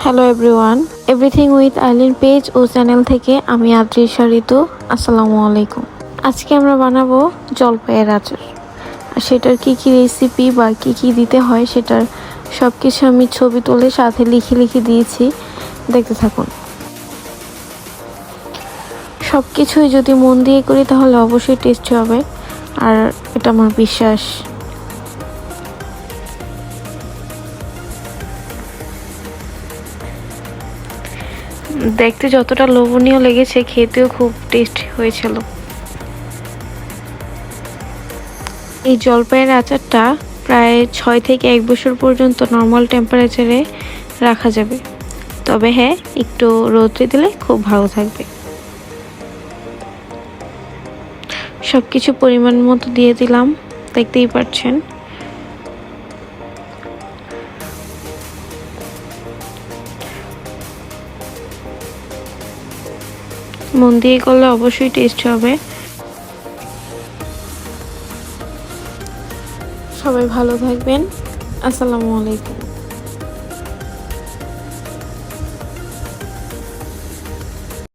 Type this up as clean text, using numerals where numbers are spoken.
Hello everyone, everything with Aileen page ও channel থেকে আমি আদ্রিশা ঋতু। আসসালামু আলাইকুম। আজকে আমরা বানাবো জলপাইয়ের আচার। আর সেটার কী রেসিপি বা কী দিতে হয় সেটার সব কিছু আমি ছবি তুলে সাথে লিখে দিয়েছি, দেখতে থাকুন। সব কিছুই যদি মন দিয়ে করি তাহলে অবশ্যই টেস্টি হবে, আর এটা আমার বিশ্বাস। দেখতে যতটা লোভনীয় লেগেছে, খেতেও খুব টেস্ট হয়েছিল। এই জলপাইয়ের আচারটা প্রায় 6 থেকে 1 বছর পর্যন্ত নর্মাল টেম্পারেচারে রাখা যাবে, তবে হ্যাঁ, একটু রোদে দিলে খুব ভালো থাকবে। সব কিছু পরিমাণ মতো দিয়ে দিলাম, দেখতেই পাচ্ছেন। মন দিয়ে করলে অবশ্যই টেস্ট হবে। সবাই ভালো থাকবেন। আসসালামু আলাইকুম।